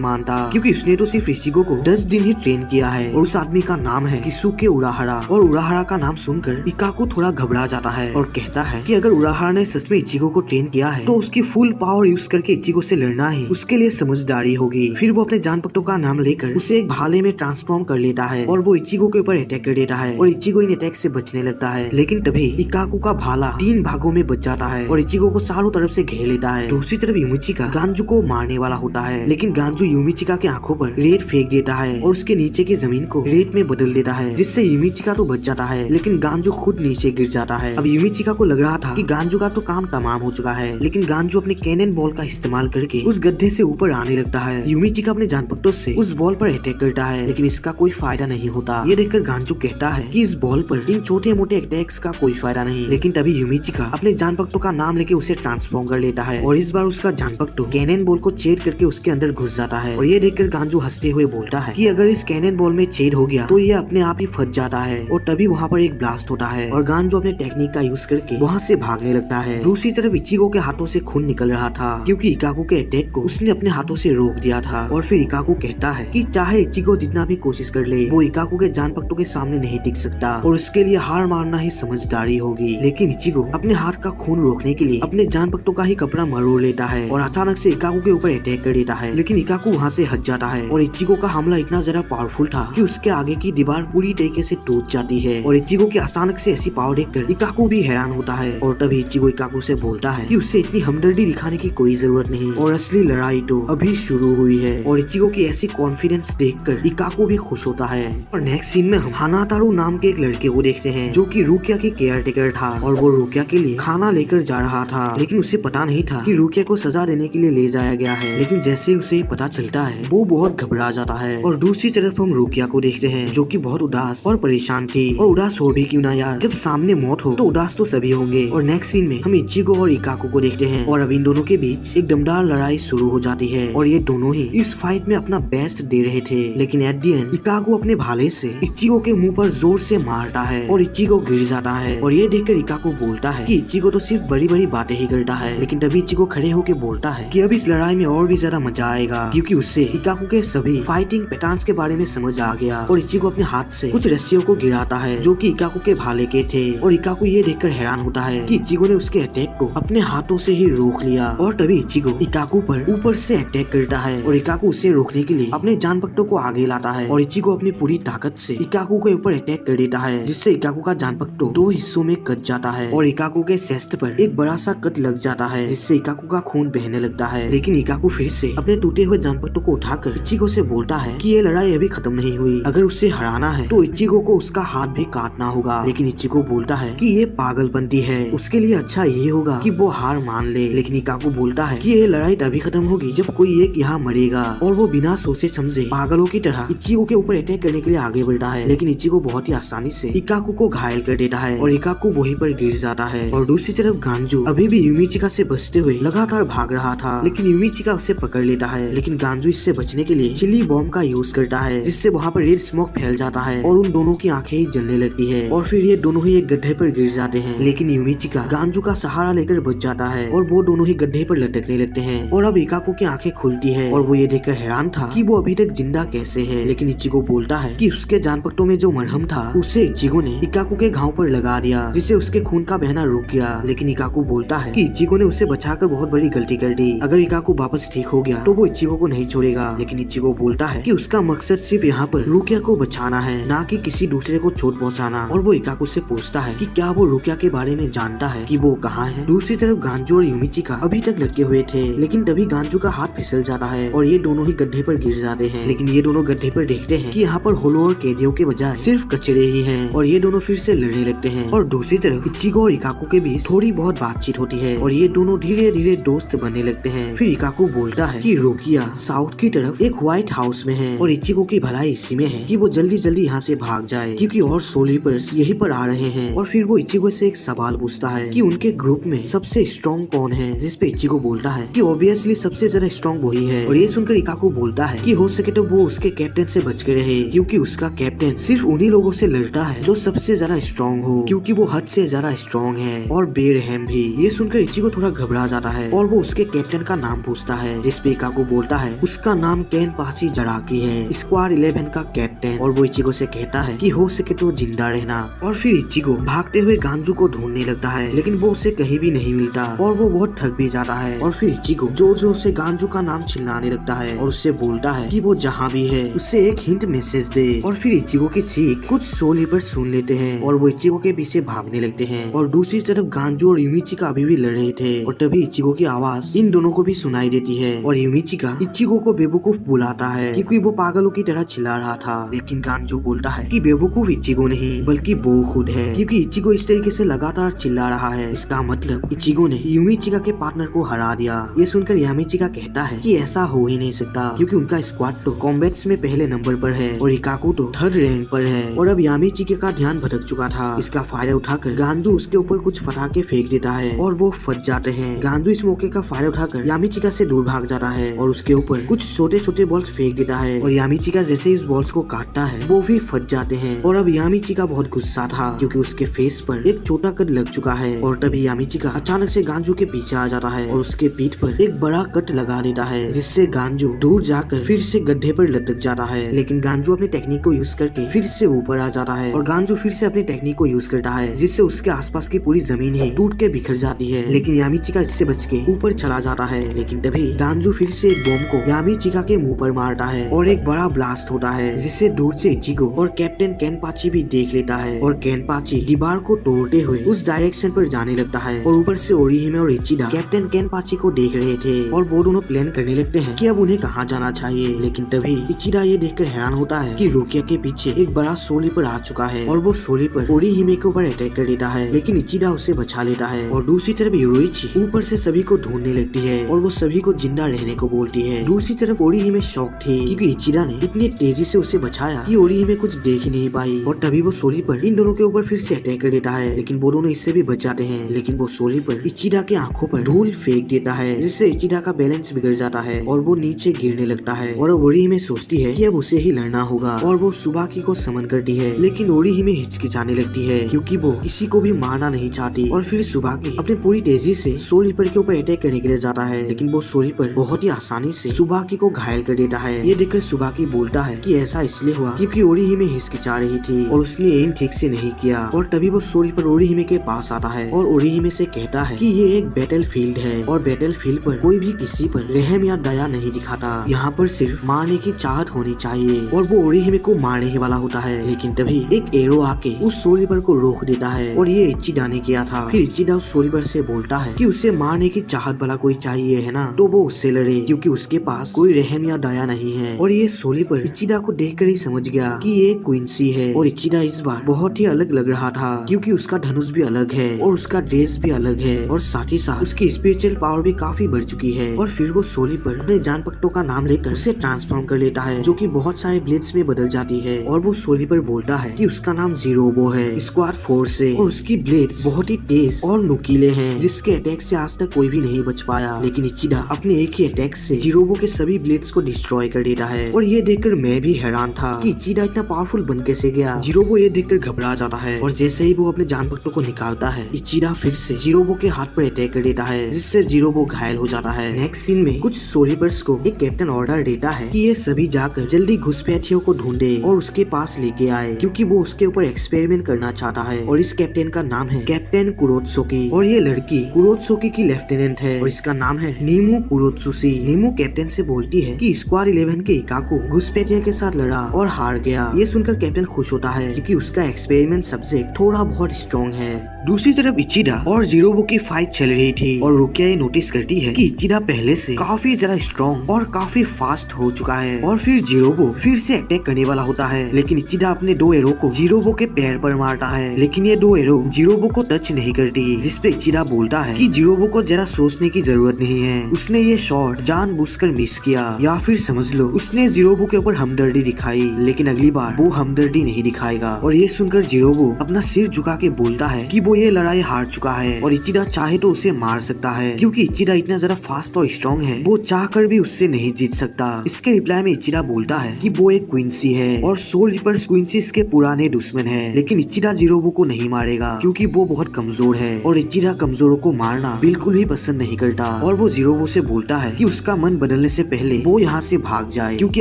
मानता, क्योंकि उसने तो सिर्फ इचिगो को 10 दिन ही ट्रेन किया है। और उस आदमी का नाम है किसुके उराहारा। और उराहारा का नाम सुनकर इकाको थोड़ा घबरा जाता है और कहता है कि अगर उराहारा ने सच में इचिगो को ट्रेन किया है तो उसकी फुल पावर यूज करके इचिगो से लड़ना ही उसके लिए समझदारी होगी। फिर वो अपने जानपक्तों का नाम लेकर उसे एक भाले में ट्रांसफॉर्म कर लेता है और वो इचिगो के ऊपर अटैक कर देता है और इचिगो इन अटैक से बचने लगता है। लेकिन तभी इकाको का भाला 3 भागों में बच जाता है और इचिगो को चारों तरफ से घेर लेता है। दूसरी तरफ यूमिचिका गांजू को मारने वाला होता है, लेकिन गांजू यूमिचिका के आंखों पर रेत फेंक देता है और उसके नीचे की जमीन को रेत में बदल देता है, जिससे यूमिचिका तो बच जाता है लेकिन गांजू खुद नीचे गिर जाता है। अब यूमिचिका को लग रहा था कि गांजू का तो काम तमाम हो चुका है, लेकिन गांजू अपने कैनन बॉल का इस्तेमाल करके उस गड्ढे से ऊपर आने लगता है। यूमिचिका अपने जानपक्तों से उस बॉल पर अटैक करता है, लेकिन इसका कोई फायदा नहीं होता। ये देखकर गांजू कहता है कि इस बॉल पर इन छोटे मोटे अटैक्स का कोई फायदा नहीं। लेकिन तभी यूमिचिका अपने जानपक्तों का नाम लेके उसे ट्रांसफॉर्म कर लेता है और इस बार उसका जानपक्तो कैनन बॉल को छेद करके उसके अंदर घुस जाता है। और ये देखकर गांजू हंसते हुए बोलता है कि अगर इस कैनन बॉल में छेद हो गया तो ये अपने आप ही फट जाता है। और तभी वहाँ पर एक ब्लास्ट होता है और गांजू अपने टेक्निक का यूज करके वहाँ से भागने लगता है। दूसरी तरफ इचिगो के हाथों से खून निकल रहा था, क्योंकि इकाको के अटैक को उसने अपने हाथों से रोक दिया था। और फिर इकाको कहता है कि चाहे इचिगो जितना भी कोशिश कर ले वो इकाको के जानपक्तों के सामने नहीं टिक सकता और उसके लिए हार मारना ही समझदारी होगी। लेकिन इचिगो अपने हाथ का खून रोकने के लिए अपने जानपक्तों का ही कपड़ा मरोड़ लेता है और अचानक से इकाको के ऊपर अटैक कर देता है। लेकिन इकाको वहाँ से हट जाता है और इचिगो का हमला इतना ज्यादा पावरफुल था कि उसके आगे की दीवार पूरी तरीके से टूट जाती है। और इचिगो की अचानक से ऐसी पावर देखकर इकाको भी हैरान होता है। और तभी इचिगो इकाको से बोलता है कि उसे इतनी हमदर्दी दिखाने की कोई जरूरत नहीं और असली लड़ाई तो अभी शुरू हुई है। और इचिगो की ऐसी कॉन्फिडेंस देखकर इकाको भी खुश होता है। और नेक्स्ट सीन में हम हानातारू नाम के एक लड़के को देखते हैं जो कि रुकिया के केयरटेकर था और वो रुकिया के लिए खाना लेकर जा रहा था, लेकिन उसे पता नहीं था कि रुकिया को सजा देने के लिए ले जाया गया है। लेकिन जैसे उसे पता चलता है वो बहुत घबरा जाता है। और दूसरी तरफ हम रुकिया को देखते हैं जो कि बहुत उदास और परेशान थी। और उदास हो भी क्यों ना यार, जब सामने मौत हो तो उदास तो सभी होंगे। और नेक्स्ट सीन में हम इचिगो और इकाको को देखते हैं और अब इन दोनों के बीच एक दमदार लड़ाई शुरू हो जाती है और ये दोनों ही इस फाइट में अपना बेस्ट दे रहे थे। लेकिन एट द एंड इकाको अपने भाले से इचिगो के मुंह पर जोर से मारता है और इचिगो गिर जाता है। और ये देखकर इकाको बोलता है कि इचिगो तो सिर्फ बड़ी बड़ी बातें ही करता है। लेकिन तभी इचिगो खड़े होकर बोलता है कि अब इस लड़ाई में और भी ज्यादा मजा आएगा, क्योंकि उससे इकाको के सभी फाइटिंग पैटर्न्स के बारे में समझ आ गया। और इचिगो अपने हाथ से कुछ रस्सियों को गिराता है जो कि इकाको के भाले के थे। और इकाको ये देखकर हैरान होता है कि इचिगो ने उसके अटैक को अपने हाथों से ही रोक लिया। और तभी इचिगो इकाको पर ऊपर से अटैक करता है और इकाको उसे रोकने के लिए अपने जानपक्तों को आगे लाता है और इचिगो अपनी पूरी ताकत से इकाको के ऊपर अटैक कर देता है, जिससे इकाको का जानपक्तो 2 हिस्सों में कट जाता है और इकाको के चेस्ट पर एक बड़ा सा कट लग जाता है, जिससे इकाको का खून बहने लगता है। लेकिन इकाको फिर से अपने टूटे हुए जानपक्तों को उठाकर इचिगो से बोलता है कि ये लड़ाई अभी खत्म नहीं हुई, अगर उसे हराना है तो इचिगो को उसका हाथ भी काटना होगा। लेकिन इचिगो बोलता है कि ये पागलपंती है, उसके लिए अच्छा ये होगा कि वो हार मान ले। लेकिन इकाको बोलता है कि ये लड़ाई तभी खत्म होगी जब कोई एक यहाँ मरेगा। और वो बिना सोचे समझे पागलों की तरह इचिगो के ऊपर अटैक करने के लिए आगे बढ़ता है। लेकिन इचिगो बहुत ही आसानी से इकाको को घायल कर देता है और इकाको वहीं पर गिर जाता है। और दूसरी तरफ गांजू अभी भी यूमिचिका से बचते हुए लगातार भाग रहा था, लेकिन यूमिचिका उसे पकड़ लेता है। लेकिन गांजू इससे बचने के लिए चिली बॉम्ब का यूज करता है, जिससे वहाँ पर रेड स्मोक फैल जाता है और उन दोनों की आंखें ही जलने लगती है। और फिर ये दोनों ही एक गड्ढे पर गिर जाते हैं। लेकिन यूमिचिका गांजू का सहारा लेकर बच जाता है और वो दोनों ही गड्ढे पर लटकने लगते हैं। और अब इकाको की आंखें खुलती है और वो ये देखकर हैरान था कि वो अभी तक जिंदा कैसे है। लेकिन इचिगो बोलता है कि उसके जानपक्तों में जो मरहम था उसे इचिगो ने इकाको के घाव पर लगा दिया, जिससे उसके खून का बहना रुक गया। लेकिन इकाको बोलता है कि इचिगो ने उसे बचाकर बहुत बड़ी गलती कर दी, अगर इकाको वापस ठीक हो गया तो वो इचिगो को नहीं छोड़ेगा। लेकिन इचिगो बोलता है कि उसका मकसद सिर्फ यहाँ पर रुकिया को बचाना है, ना कि किसी दूसरे को चोट पहुँचाना। और वो इकाको से पूछता है कि क्या वो रुकिया के बारे में जानता है कि वो कहाँ है। दूसरी तरफ गांजू और यूमिचिका अभी तक लटके हुए थे, लेकिन तभी गांजू का हाथ फिसल जाता है और ये दोनों ही गड्ढे पर गिर जाते हैं। लेकिन ये दोनों गड्ढे पर देखते हैं कि यहाँ पर होलो और कैदियों के बजाय सिर्फ कचरे ही हैं और ये दोनों फिर से लड़ने लगते हैं। और दूसरी तरफ इचिगो और इकाको के बीच थोड़ी बहुत बातचीत होती है और ये दोनों धीरे धीरे दोस्त बनने लगते हैं। फिर इकाको बोलता है कि रुकिया साउथ की तरफ एक व्हाइट हाउस में है और इचिगो की भलाई इसी में है कि वो जल्दी जल्दी यहाँ से भाग जाए, क्योंकि और सोलिपर्स यहीं पर आ रहे हैं। और फिर वो इचिगो से एक सवाल पूछता है कि उनके ग्रुप में सबसे स्ट्रॉन्ग कौन है, जिसपे इचिगो बोलता है कि ऑब्वियसली सबसे ज्यादा स्ट्रॉन्ग वही है। और ये सुनकर इकाको बोलता है कि हो सके तो वो उसके कैप्टन से बच के रहे, क्योंकि उसका कैप्टन सिर्फ उन्हीं लोगों से लड़ता है जो सबसे ज्यादा स्ट्रॉन्ग हो, क्योंकि वो हद से ज्यादा स्ट्रॉन्ग है और बेरहम भी। ये सुनकर इचिगो थोड़ा घबरा जाता है और वो उसके कैप्टन का नाम पूछता है, जिसपे इकाको बोलता है उसका नाम केनपाची जराकी है, स्क्वाड 11 का कैप्टन। और वो इचिगो से कहता है कि हो सके तो जिंदा रहना। और फिर इचिगो भागते हुए गांजू को ढूंढने लगता है, लेकिन वो उसे कहीं भी नहीं मिलता और वो बहुत थक भी जाता है। और फिर इचिगो जोर जोर से गांजू का नाम चिल्लाने लगता है और उससे बोलता है कि वो जहाँ भी है उससे एक हिंट मैसेज दे। और फिर इचिगो की चीख कुछ सोलीपर सुन लेते हैं और वो इचिगो के पीछे भागने लगते हैं। और दूसरी तरफ गांजू और यूमिचिका अभी भी लड़ रहे थे और तभी इचिगो की आवाज इन दोनों को भी सुनाई देती है। और यूमिचिका इचिगो को बेवकूफ बुलाता है क्योंकि वो पागलों की तरह चिल्ला रहा था, लेकिन गांजू बोलता है कि बेवकूफ इचिगो नहीं बल्कि वो खुद है, क्योंकि इचिगो इस तरीके से लगातार चिल्ला रहा है। इसका मतलब इचिगो ने यूमिचिका के पार्टनर को हरा दिया। ये सुनकर यामिचिका कहता है कि ऐसा हो ही नहीं सकता, क्योंकि उनका स्क्वाड तो कॉम्बैट्स में पहले नंबर पर है और इकाको तो 3rd रैंक पर है। और अब यामिचिका का ध्यान भटक चुका था। इसका फायदा उठाकर गांजू उसके ऊपर कुछ पटाखे फेंक देता है और वो फट जाते हैं। गांजू इस मौके का फायदा उठाकर यामिचिका से दूर भाग जाता है और उसके ऊपर कुछ छोटे छोटे बॉल्स फेंक देता है। और यामिचिका जैसे इस बॉल्स को काटता है वो भी फट जाते हैं। और अब यामिचिका बहुत गुस्सा था क्योंकि उसके फेस पर एक छोटा कट लग चुका है। और तभी यामिचिका अचानक से गांजू के पीछे आ जाता है और उसके पीठ पर एक बड़ा कट लगा देता है, जिससे गांजू दूर जाकर फिर से गड्ढे पर लटक जाता है। लेकिन गांजू अपनी टेक्निक को यूज करके फिर से ऊपर आ जाता है और गांजू फिर से अपनी टेक्निक को यूज करता है, जिससे उसके आसपास की पूरी जमीन ही टूट के बिखर जाती है। लेकिन यामिचिका इससे बच के ऊपर चला जाता है। लेकिन तभी गांजू फिर से एक बॉम्ब को यामिचिका के मुंह पर मारता है और एक बड़ा ब्लास्ट होता है, जिससे दूर से इचिगो और कैप्टन केनपाची भी देख लेता है। और केनपाची दीवार को तोड़ते हुए उस डायरेक्शन पर जाने लगता है और ऊपर से ओरिहिमे और इचिडा कैप्टन केनपाची को देख रहे थे और वो दोनों प्लान करने लगते हैं कि अब उन्हें कहाँ जाना चाहिए। लेकिन तभी इचिडा ये देखकर हैरान होता है कि रुकिया के पीछे एक बड़ा सोलीपर आ चुका है और वो सोलीपर ओरिहिमे के ऊपर अटैक कर देता है, लेकिन इचिडा उसे बचा लेता है। और दूसरी तरफ योरोइची ऊपर से सभी को ढूंढने लगती है और वो सभी को जिंदा रहने को बोलती है। दूसरी तरफ ओरिहिमे शॉक थी क्योंकि इचिडा ने इतनी तेजी से उसे बचाया कि ओरिहिमे कुछ देख ही नहीं पाई। और तभी वो सोलीपर इन दोनों के ऊपर फिर से अटैक कर देता है, लेकिन वो दोनों इससे भी बच जाते हैं। लेकिन वो सोलीपर इचिडा के आंखों पर धूल फेंक देता है, जिससे इचिडा का बैलेंस बिगड़ जाता है और वो नीचे गिरने लगता है। और ओरिहिमे सोचती है कि अब उसे ही लड़ना होगा और वो सुबाकी को समन करती है, लेकिन ओरिहिमे हिचकिचाने लगती है क्योंकि वो किसी को भी मारना नहीं चाहती। और फिर सुबाकी अपनी पूरी तेजी से सोलीपर के ऊपर अटैक करने के लिए जाता है, लेकिन वो सोलीपर बहुत ही आसानी से सुबाकी को घायल कर देता है। ये देखकर सुबाकी बोलता है कि ऐसा इसलिए हुआ क्योंकि ओरिहिमे हिचकिचा रही थी और उसने एम ठीक से नहीं किया। और तभी वो सोलीपर ओरिहिमे के पास आता है और ओरिहिमे से कहता है कि ये एक बैटल फील्ड है और बैटल फील्ड पर कोई भी किसी पर रहम या दया नहीं दिखाता, यहाँ पर सिर्फ मारने की चाहत होनी चाहिए। और वो ओरिहिमे को मारने ही वाला होता है, लेकिन तभी एक एरो आके उस सोलीपर को रोक देता है और ये इचिडा ने किया था। फिर इचिडा उस सोलीपर से बोलता है कि उसे मारने की चाहत भला कोई चाहिए है ना, तो वो उससे लड़े क्योंकि उसके पास कोई रहम या दया नहीं है। और ये सोलीपर इचिडा को देखकर ही समझ गया कि ये क्वींसी है। और इचिडा इस बार बहुत ही अलग लग रहा था क्योंकि उसका धनुष भी अलग है और उसका ड्रेस भी अलग है और साथ ही साथ उसकी स्पिरिचुअल पावर भी काफी बढ़ चुकी है। और फिर वो सोलीपर अपने जान पट्टों का नाम लेकर उसे ट्रांसफॉर्म कर लेता है, जो कि बहुत सारे ब्लेड्स में बदल जाती है। और वो सोलीपर बोलता है कि उसका नाम जीरोबो है, स्क्वाड 4 से, और उसकी ब्लेड्स बहुत ही तेज और नुकीले हैं, जिसके अटैक से आज तक कोई भी नहीं बच पाया। लेकिन इचिडा अपने एक ही अटैक से जीरोबो के सभी ब्लेड्स को डिस्ट्रॉय कर देता है। और ये देखकर मैं भी हैरान था कि इचिडा इतना पावरफुल बन कैसे गया। जीरोबो ये देखकर घबरा जाता है और जैसे ही वो अपने जान पट्टों को निकालता है, इचिडा फिर से जीरोबो के हाथ पर अटैक कर देता है, जिससे जीरोबो घायल हो जाता है। नेक्स्ट सीन में कुछ सोलीपर्स को एक कैप्टन ऑर्डर देता है कि ये सभी जाकर जल्दी घुसपैठियों को ढूंढे और उसके पास लेके आए, क्योंकि वो उसके ऊपर एक्सपेरिमेंट करना चाहता है। और इस कैप्टन का नाम है कैप्टन कुरोत्सुकी और ये लड़की कुरोत्सुकी की लेफ्टिनेंट है और इसका नाम है नीमू कुरोत्सुशी। नीमू कैप्टन से बोलती है कि स्क्वाड 11 के इकाको घुसपैठिया के साथ लड़ा और हार गया। ये सुनकर कैप्टन खुश होता है क्योंकि उसका एक्सपेरिमेंट सब्जेक्ट थोड़ा बहुत स्ट्रॉन्ग है। दूसरी तरफ इचिडा और जीरोबो की फाइट चल रही थी और रुकिया ये नोटिस करती है कि इचिडा पहले से काफी ज्यादा स्ट्रॉन्ग और काफी फास्ट हो चुका है। और फिर जीरोबो फिर से अटैक करने वाला होता है, लेकिन इचिडा अपने 2 एरो को जीरोबो के पैर पर मारता है, लेकिन ये 2 एरो जीरोबो को टच नहीं करती, जिसपे इचिडा बोलता है कि जीरोबो को जरा सोचने की जरूरत नहीं है, उसने ये शॉट जानबूझकर मिस किया, या फिर समझ लो उसने जीरोबो के ऊपर हमदर्दी दिखाई, लेकिन अगली बार वो हमदर्दी नहीं दिखाएगा। और ये सुनकर जीरोबो अपना सिर झुका के बोलता है कि वो ये लड़ाई हार चुका है और इचिडा चाहे तो उसे मार सकता है, क्योंकि इचिडा इतना ज्यादा फास्ट और स्ट्रॉन्ग है, वो चाहकर भी उससे नहीं जीत सकता। इसके रिप्लाई में इचिडा बोलता है कि वो एक क्वींसी है और सोल रिपर्स क्वींसीज के पुराने दुश्मन है, लेकिन इचिडा जीरोबो को नहीं मारेगा क्योंकि वो बहुत कमजोर है और इचिडा कमजोर जीरोबो को मारना बिल्कुल भी पसंद नहीं करता और वो जीरोबो से बोलता है कि उसका मन बदलने से पहले वो यहाँ से भाग जाए क्योंकि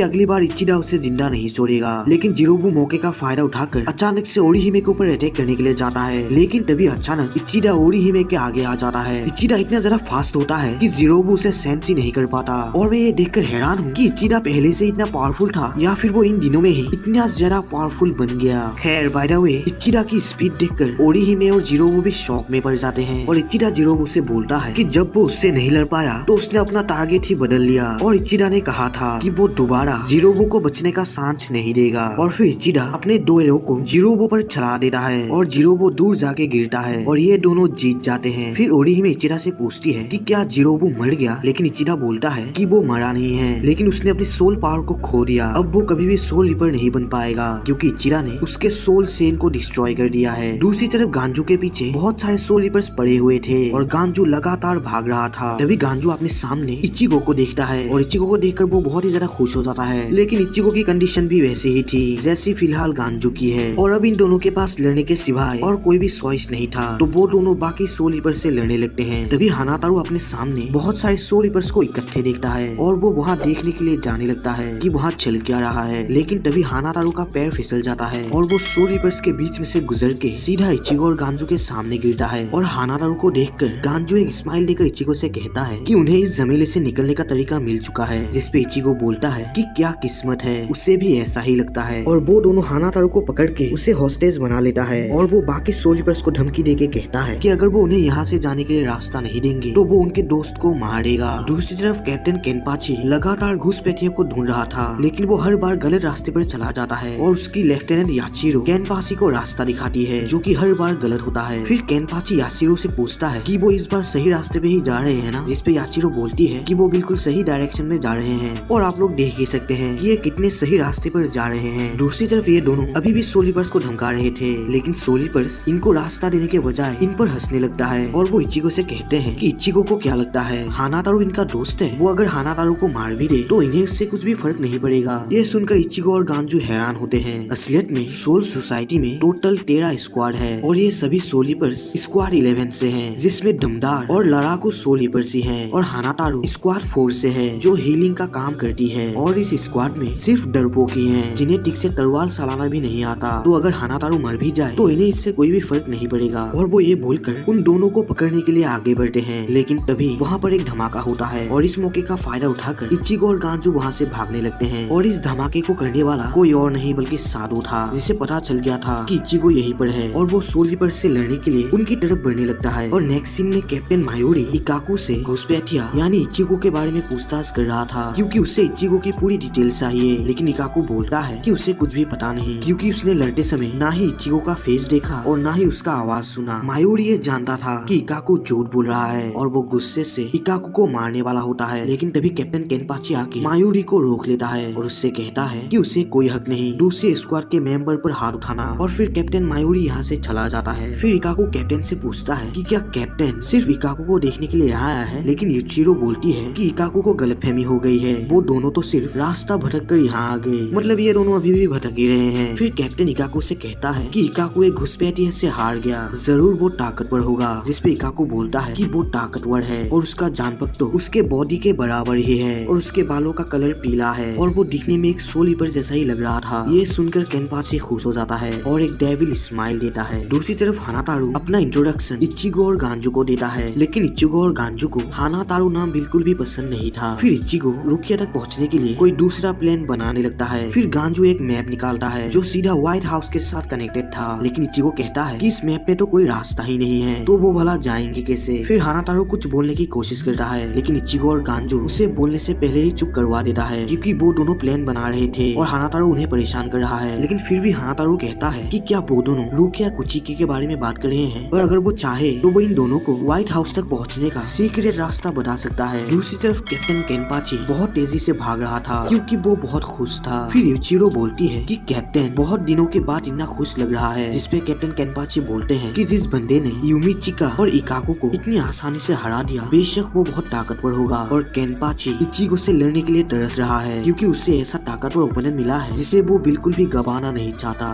अगली बार इचिडा उसे जिंदा नहीं छोड़ेगा। लेकिन जीरोबो मौके का फायदा उठाकर अचानक से ओरिहिमे के ऊपर अटैक करने के लिए जाता है, लेकिन तभी अचानक इचिडा ओरिहिमे के आगे आ जाता है। इचिडा इतना ज्यादा फास्ट होता है कि जीरोबो उसे सेंस ही नहीं कर पाता और मैं ये देखकर हैरान हूँ कि इचिडा पहले से इतना पावरफुल था या फिर वो इन दिनों में ही इतना ज्यादा पावरफुल बन गया। खैर बाय द वे इचिडा की स्पीड देखकर ओरिहिमे और जीरोबो भी शॉक में पड़ जाते हैं और इचिडा जीरोबो से बोलता है कि जब वो उससे नहीं लड़ पाया तो उसने अपना टारगेट ही बदल लिया और इचिडा ने कहा था कि वो दोबारा जीरोबो को बचने का चांस नहीं देगा। और फिर इचिडा अपने दो एरो को जीरोबो पर चला देता है और जीरोबो दूर जाके गिरता है और ये दोनों जीत जाते हैं। फिर ओरिहिमे इचिडा से पूछती है कि क्या जीरोबो मर गया, लेकिन इचिडा बोलता है कि वो मरा नहीं है, लेकिन उसने अपनी सोल पावर को खो दिया। अब वो कभी भी सोल रिपर नहीं बन पाएगा क्योंकि इचिडा ने उसके सोल सेन को डिस्ट्रॉय कर दिया है। दूसरी तरफ गांजू के पीछे बहुत सारे सोल रिपर्स पड़े हुए थे और गांजू लगातार भाग रहा था। तभी गांजू अपने सामने इचिगो को देखता है और इचिगो को देखकर वो बहुत ही ज्यादा खुश हो जाता है, लेकिन इचिगो की कंडीशन भी वैसे ही थी जैसी फिलहाल गांजू की है और अब इन दोनों के पास लड़ने के सिवाय और कोई भी चॉइस नहीं था। तो वो दोनों बाकी सोल रिपर से लड़ने लगते हैं। तभी हानातारू अपने सामने बहुत सारे सोल रिपर्स को इकट्ठे देखता है और वो वहाँ देखने के लिए जाने लगता है कि वहाँ चल क्या रहा है, लेकिन तभी हानातारू का पैर फिसल जाता है और वो सोल रिपर्स के बीच में से गुजर के सीधा इचिगो और गांजू के सामने गिरता है। और हानातारू को देखकर गांजू एक स्माइल देकर इचिगो से कहता है कि उन्हें इस जमीले से निकलने का तरीका मिल चुका है, जिसपे इचिगो बोलता है कि क्या किस्मत है, उससे भी ऐसा ही लगता है। और वो दोनों हानातारू को पकड़ के उसे हॉस्टेज बना लेता है और वो बाकी सोल रिपर्स को धमकी देके कहता है कि अगर वो उन्हें यहाँ से जाने के लिए रास्ता नहीं देंगे तो वो उनके दोस्त को मार देगा। दूसरी तरफ कैप्टन केनपाची लगातार घुसपैठियों को ढूंढ रहा था, लेकिन वो हर बार गलत रास्ते पर चला जाता है और उसकी लेफ्टिनेंट याचिरो केनपाची को रास्ता दिखाती है जो कि हर बार गलत होता है। फिर केनपाची याचिरो से पूछता है कि वो इस बार सही रास्ते पे ही जा रहे हैं ना, जिसपे याचिरो बोलती है कि वो बिल्कुल सही डायरेक्शन में जा रहे हैं और आप लोग देख ही सकते हैं कि ये कितने सही रास्ते पर जा रहे हैं। दूसरी तरफ ये दोनों अभी भी सोल रिपर्स को धमका रहे थे, लेकिन सोल रिपर्स इनको रास्ता देने के बजाय इन पर हंसने लगता है और वो इचिगो से कहते हैं कि इचिगो को क्या लगता है हानातारू इनका दोस्त है, वो अगर हानातारू को मार भी दे तो इन्हें इससे कुछ भी फर्क नहीं पड़ेगा। ये सुनकर इचिगो और गांजू हैरान होते हैं। असलियत में सोल सोसाइटी में टोटल 13 स्क्वाड है और ये सभी सोल रिपर्स स्क्वाड 11 से हैं, जिसमें दमदार और लड़ाकू सोल रिपर्स ही हैं और हानातारू स्क्वाड 4 से है जो हीलिंग का काम करती है और इस स्क्वाड में सिर्फ डरपोक ही हैं जिन्हें ठीक से तलवार चलाना भी नहीं आता। तो अगर हानातारू मर भी जाए तो इन्हें इससे कोई भी फर्क नहीं पड़ेगा। और वो ये बोलकर उन दोनों को पकड़ने के लिए आगे बढ़ते हैं, लेकिन तभी वहाँ पर एक धमाका होता है और इस मौके का फायदा उठाकर इचिगो और गांजू वहाँ से भागने लगते हैं। और इस धमाके को करने वाला कोई और नहीं बल्कि साधु था, जिसे पता चल गया था कि इचिगो यहीं पर है और वो सोल रिपर से लड़ने के लिए उनकी तरफ बढ़ने लगता है। और नेक्स्ट सीन में कैप्टन मायोरी इकाकू से घुसपैठिया यानी इचिगो के बारे में पूछताछ कर रहा था क्योंकि उससे इचिगो की पूरी डिटेल चाहिए, लेकिन इकाकू बोलता है कि उसे कुछ भी पता नहीं क्योंकि उसने लड़ते समय ना ही इचिगो का फेस देखा और ना ही उसका आवाज सुना। मायोरी ये जानता था कि इकाकू झूठ बोल रहा है और वो गुस्से से इकाकू को मारने वाला होता है, लेकिन तभी कैप्टन केनपाची आके मायोरी को रोक लेता है और उससे कहता है कि उसे कोई हक नहीं दूसरे स्क्वाड के मेंबर पर हाथ उठाना। और फिर कैप्टन मायोरी यहाँ से चला जाता है। फिर इकाकू कैप्टन से पूछता है कि क्या कैप्टन सिर्फ इकाकू को देखने के लिए यहाँ आया है, लेकिन यूचिरो बोलती है कि इकाकू को गलतफहमी हो गई है, वो दोनों तो सिर्फ रास्ता भटक कर यहाँ आ गए, मतलब ये दोनों अभी भी भटक ही रहे हैं। फिर कैप्टन इकाकू से कहता है कि इकाकू एक घुसपैठिया से हार गया, जरूर वो ताकतवर होगा, जिसपे इकाकू बोलता है कि वो ताकतवर है और उसका जानपक तो उसके बॉडी के बराबर ही है और उसके बालों का कलर पीला है और वो दिखने में एक सोल रिपर जैसा ही लग रहा था। ये सुनकर केनपाची खुश हो जाता है और एक डेविल स्माइल देता है। दूसरी तरफ हानातारू अपना इंट्रोडक्शन इचिगो और गांजू को देता है, लेकिन इचिगो और गांजू को हानातारू नाम बिल्कुल भी पसंद नहीं था। फिर इचिगो रुकिया तक पहुंचने के लिए कोई दूसरा प्लान बनाने लगता है। फिर गांजू एक मैप निकालता है जो सीधा व्हाइट हाउस के साथ कनेक्टेड था, लेकिन इचिगो कहता है कि इस मैप में तो कोई रास्ता ही नहीं है, तो वो भला जाएंगे कैसे। फिर हानातारू कुछ बोलने की कोशिश करता है, लेकिन इचिगो और गांजू उसे बोलने से पहले ही चुप करवा देता है क्योंकि वो दोनों प्लान बना रहे थे और हानातारू उन्हें परेशान कर रहा है। लेकिन फिर भी हानातारू कहता है कि क्या वो दोनों रुकिया कुचिकी के बारे में बात कर रहे हैं और अगर वो चाहे तो वो इन दोनों को व्हाइट हाउस तक पहुंचने का सीक्रेट रास्ता बता सकता है। दूसरी तरफ कैप्टन केनपाची बहुत तेजी से भाग रहा था क्योंकि वो बहुत खुश था। फिर यूचिरो बोलती है कि कैप्टन बहुत दिनों के बाद इतना खुश लग रहा है, जिसपे कैप्टन केनपाची बोलते हैं कि जिस बंदे ने यूमिचिका और इकाकू को इतनी आसानी से हरा दिया बेशक वो बहुत ताकतवर होगा। और केनपाची इचिगो से लड़ने के लिए तरस रहा है क्योंकि उसे ऐसा ताकतवर ओपोनेंट मिला है जिसे वो बिल्कुल भी गंवाना नहीं चाहता।